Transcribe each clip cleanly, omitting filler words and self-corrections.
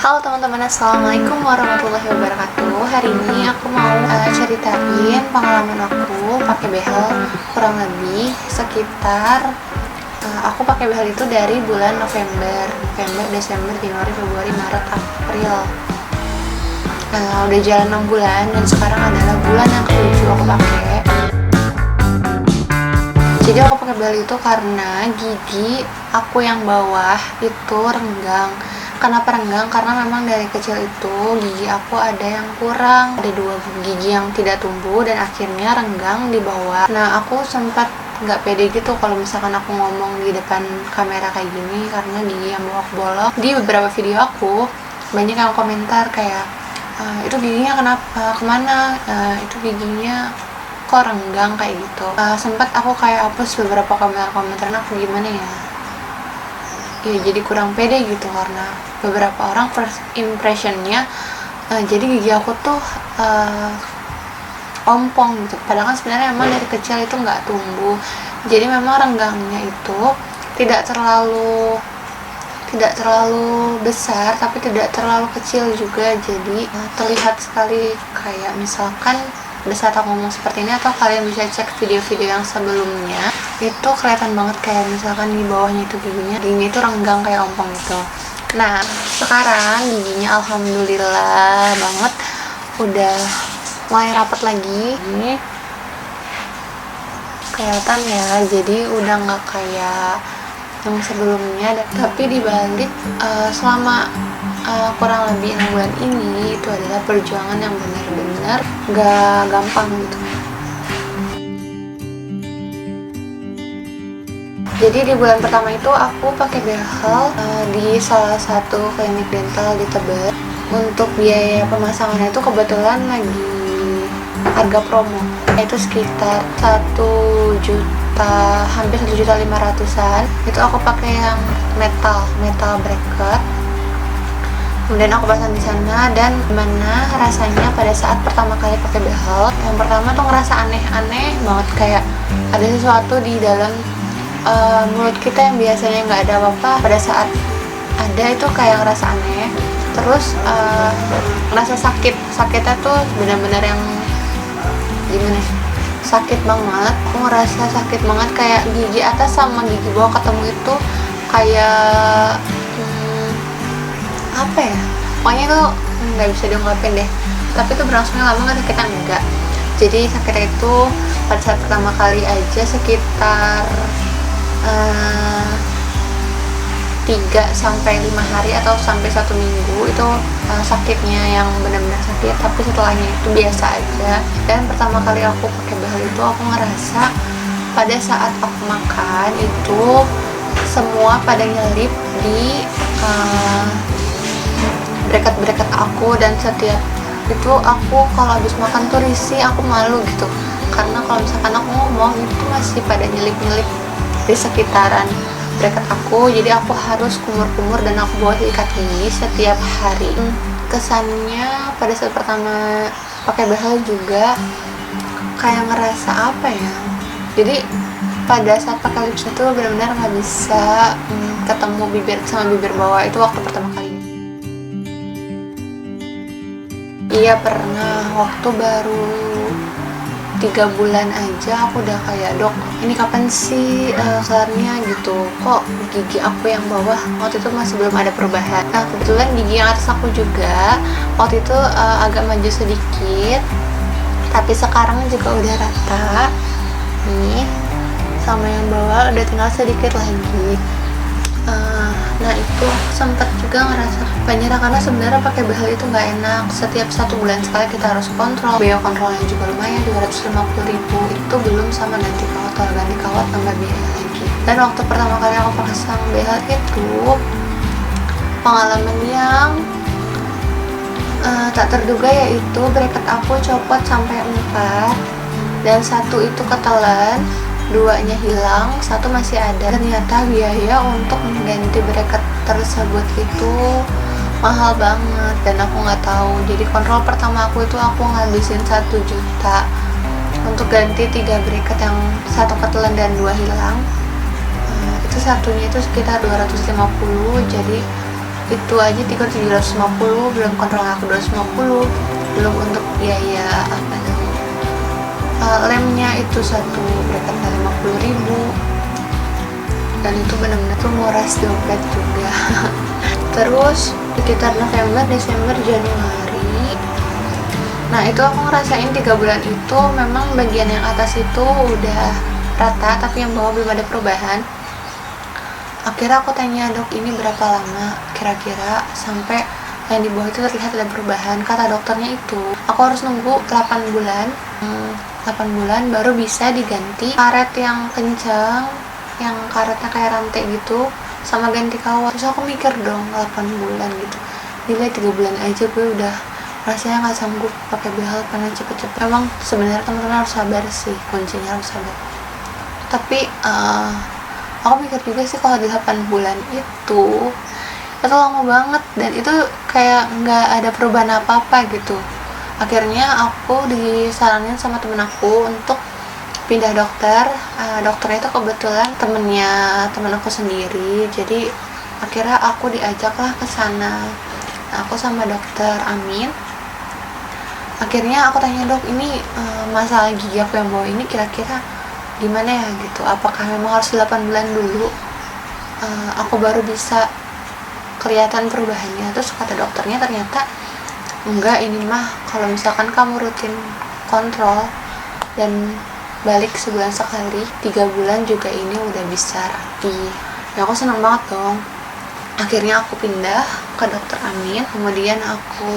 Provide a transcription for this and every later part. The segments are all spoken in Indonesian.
Halo teman-teman, assalamualaikum warahmatullahi wabarakatuh. Hari ini aku mau ceritain pengalaman aku pakai behel kurang lebih sekitar aku pakai behel itu dari bulan November, Desember, Januari, Februari, Maret, April. Udah jalan 6 bulan dan sekarang adalah bulan yang ke-7 aku pakai. Jadi aku pakai behel itu karena gigi aku yang bawah itu renggang. Kenapa renggang? Karena memang dari kecil itu gigi aku ada yang kurang, ada 2 gigi yang tidak tumbuh dan akhirnya renggang di bawah. Nah, aku sempat nggak pede gitu kalau misalkan aku ngomong di depan kamera kayak gini karena gigi yang bawah bolong. Di beberapa video aku banyak yang komentar kayak itu giginya kenapa, kemana, itu giginya kok renggang kayak gitu. Sempat aku kayak hapus beberapa komentar aku, gimana ya, jadi kurang pede gitu karena beberapa orang first impressionnya jadi gigi aku tuh ompong gitu, padahal kan sebenarnya emang dari kecil itu nggak tumbuh. Jadi memang renggangnya itu tidak terlalu besar tapi tidak terlalu kecil juga, jadi terlihat sekali. Kayak misalkan pada saat aku ngomong seperti ini, atau kalian bisa cek video-video yang sebelumnya, itu kelihatan banget kayak misalkan di bawahnya itu giginya itu renggang kayak ompong gitu. Nah, sekarang giginya alhamdulillah banget udah mulai rapat lagi. Ini kelihatan ya, jadi udah nggak kayak yang sebelumnya. Tapi dibalik selama kurang lebih 6 bulan ini itu adalah perjuangan yang benar-benar gak gampang gitu. Jadi di bulan pertama itu aku pakai behel di salah satu klinik dental di Tebet. Untuk biaya pemasangannya itu kebetulan lagi harga promo, itu sekitar 1 juta, hampir 1.500.000-an. Itu aku pakai yang metal bracket. Kemudian aku pasang di sana, dan gimana rasanya pada saat pertama kali pakai behel. Yang pertama tuh ngerasa aneh banget, kayak ada sesuatu di dalam mulut kita yang biasanya nggak ada apa-apa, pada saat ada itu kayak ngerasa aneh. Terus ngerasa sakitnya tuh benar-benar yang gimana, sakit banget. Aku ngerasa sakit banget, kayak gigi atas sama gigi bawah ketemu itu kayak apa ya, pokoknya tuh nggak bisa diungkapin deh. Tapi itu berlangsungnya lama, nggak sakitnya enggak. Jadi sakitnya itu pada saat pertama kali aja sekitar 3-5 hari atau sampai 1 minggu itu sakitnya yang benar-benar sakit. Tapi setelahnya itu biasa aja. Dan pertama kali aku pakai behel itu aku ngerasa pada saat aku makan itu semua pada nyelip di bracket aku, dan setiap itu aku kalau habis makan tuh risih, aku malu gitu karena kalau misalkan aku ngomong itu masih pada nyelip di sekitaran bracket aku. Jadi aku harus kumur-kumur dan aku bawa sikat gigi setiap hari. Kesannya pada saat pertama pakai behel juga kayak ngerasa apa ya, jadi pada saat pakai lips itu benar-benar nggak bisa ketemu bibir sama bibir bawah. Itu waktu pertama kali. Iya, pernah waktu baru 3 bulan aja aku udah kayak, dok ini kapan sih kelarnya gitu, kok gigi aku yang bawah waktu itu masih belum ada perubahan. Nah, kebetulan gigi yang atas aku juga waktu itu agak maju sedikit, tapi sekarang juga udah rata nih, sama yang bawah udah tinggal sedikit lagi. Nah, itu sempat juga ngerasa penyerah karena sebenarnya pakai behel itu nggak enak. Setiap 1 bulan sekali kita harus kontrol. Biaya kontrolnya juga lumayan, 250.000. Itu belum sama ganti kawat. Kalau ganti kawat tambah biaya lagi. Dan waktu pertama kali aku pasang behel itu pengalaman yang tak terduga, yaitu bracket aku copot sampai 4 dan 1 itu ketelan, 2-nya hilang, 1 masih ada. Ternyata biaya untuk mengganti bracket tersebut itu mahal banget dan aku nggak tahu. Jadi kontrol pertama aku itu aku ngabisin 1 juta untuk ganti 3 bracket, yang 1 ketelan dan 2 hilang. Itu satunya itu sekitar 250. Jadi itu aja 3.750, belum kontrol aku 250, belum untuk biaya apa namanya, lemnya itu satu bracket 50.000, dan itu benar-benar tuh nguras dompet juga. Terus sekitar November, Desember, Januari, nah itu aku ngerasain 3 bulan itu memang bagian yang atas itu udah rata, tapi yang bawah belum ada perubahan. Akhirnya aku tanya, dok ini berapa lama kira-kira sampai yang di bawah itu terlihat ada perubahan. Kata dokternya itu aku harus nunggu 8 bulan 8 bulan baru bisa diganti karet yang kencang, yang karetnya kayak rantai gitu, sama ganti kawat. Terus aku mikir dong, 8 bulan gitu, gila 3 bulan aja gue udah rasanya nggak sanggup pakai behel, pengen cepet-cepet. Emang sebenarnya teman-teman harus sabar sih, kuncinya harus sabar. Tapi aku mikir juga sih kalau di 8 bulan itu lama banget, dan itu kayak nggak ada perubahan apa-apa gitu. Akhirnya aku disaranin sama temen aku untuk pindah dokter. Dokternya itu kebetulan temen aku sendiri, jadi akhirnya aku diajaklah ke sana. Nah, aku sama dokter Amin. Akhirnya aku tanya, dok ini masalah gigi aku yang bawah ini kira-kira gimana ya gitu, apakah memang harus 8 bulan dulu aku baru bisa kelihatan perubahannya. Terus kata dokternya ternyata enggak, ini mah kalau misalkan kamu rutin kontrol dan balik sebulan sekali, 3 bulan juga ini udah bisa rapi. Ya aku seneng banget dong. Akhirnya aku pindah ke dokter Amin, kemudian aku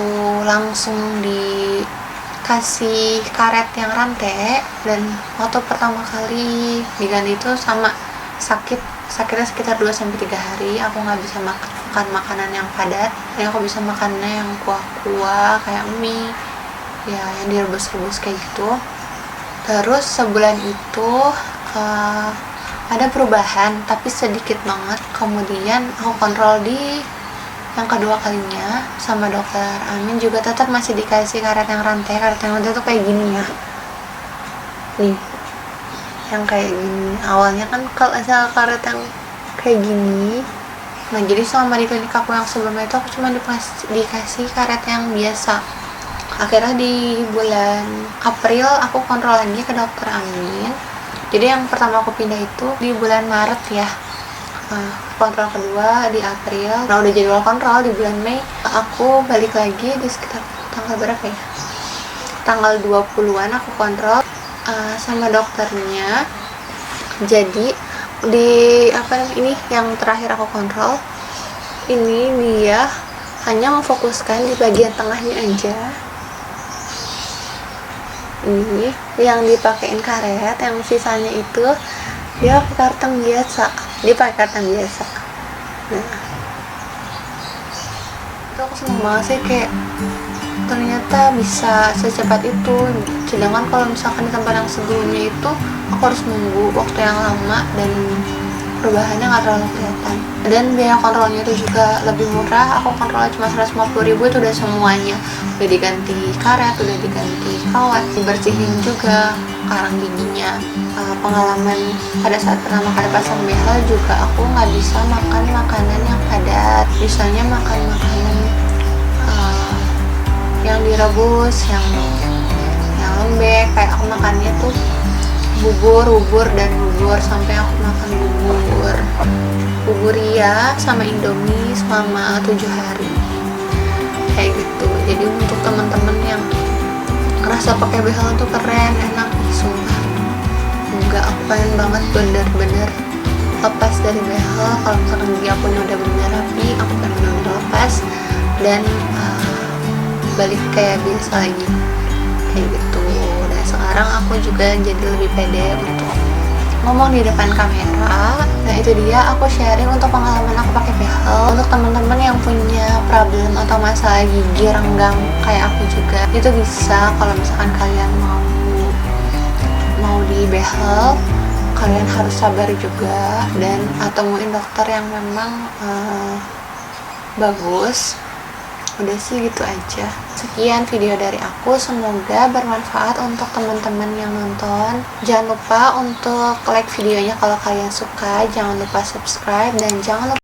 langsung dikasih karet yang rantai, dan waktu pertama kali diganti itu sama sakitnya sekitar 2-3 hari. Aku nggak bisa makan makanan yang padat, jadi aku bisa makannya yang kuah-kuah kayak mie ya, yang direbus-rebus kayak gitu. Terus sebulan itu ada perubahan tapi sedikit banget. Kemudian aku kontrol di yang kedua kalinya sama dokter Amin, juga tetap masih dikasih karet yang rantai. Karet yang rantai tuh kayak gini ya, nih yang kayak gini. Awalnya kan kalau asal karet yang kayak gini, nah jadi selama di klinik aku yang sebelumnya itu aku cuma dikasih karet yang biasa. Akhirnya di bulan April aku kontrol lagi ke dokter Amin. Jadi yang pertama aku pindah itu di bulan Maret ya, kontrol kedua di April. Nah udah jadwal kontrol di bulan Mei, aku balik lagi di sekitar tanggal berapa ya, tanggal 20-an aku kontrol sama dokternya. Jadi di ini yang terakhir aku kontrol ini, dia hanya memfokuskan di bagian tengahnya aja. Ini yang dipakein karet, yang sisanya itu dia pakai karton biasa. Nah itu aku seneng banget sih, kayak ternyata bisa secepat itu. Sedangkan kalau misalkan di tempat yang sebelumnya itu aku harus nunggu waktu yang lama dan perubahannya nggak terlalu kelihatan, dan biaya kontrolnya itu juga lebih murah. Aku kontrolnya cuma 150.000 itu udah semuanya, udah diganti karet, udah diganti kawat, dibersihin juga karang giginya. Pengalaman pada saat pertama kali pasang behel juga aku nggak bisa makan makanan yang padat, misalnya makan makanan yang direbus, yang lembek. Kayak aku makannya tuh bubur sampai aku makan bubur ya sama Indomie selama 7 hari kayak gitu. Jadi untuk teman-teman yang ngerasa pakai behel tuh keren, enak, sumpah enggak, aku pengen banget bener-bener lepas dari behel. Kalau misalkan gigi aku udah bener rapi, aku pengen bener lepas dan balik kayak biasa lagi kayak gitu. Dan sekarang aku juga jadi lebih pede untuk ngomong di depan kamera. Nah itu dia, aku sharing untuk pengalaman aku pakai behel. Untuk teman-teman yang punya problem atau masalah gigi renggang kayak aku juga, itu bisa kalau misalkan kalian mau di behel, kalian harus sabar juga dan temuin dokter yang memang bagus. Udah sih gitu aja. Sekian video dari aku, semoga bermanfaat untuk teman-teman yang nonton. Jangan lupa untuk like videonya kalau kalian suka, jangan lupa subscribe, dan jangan lupa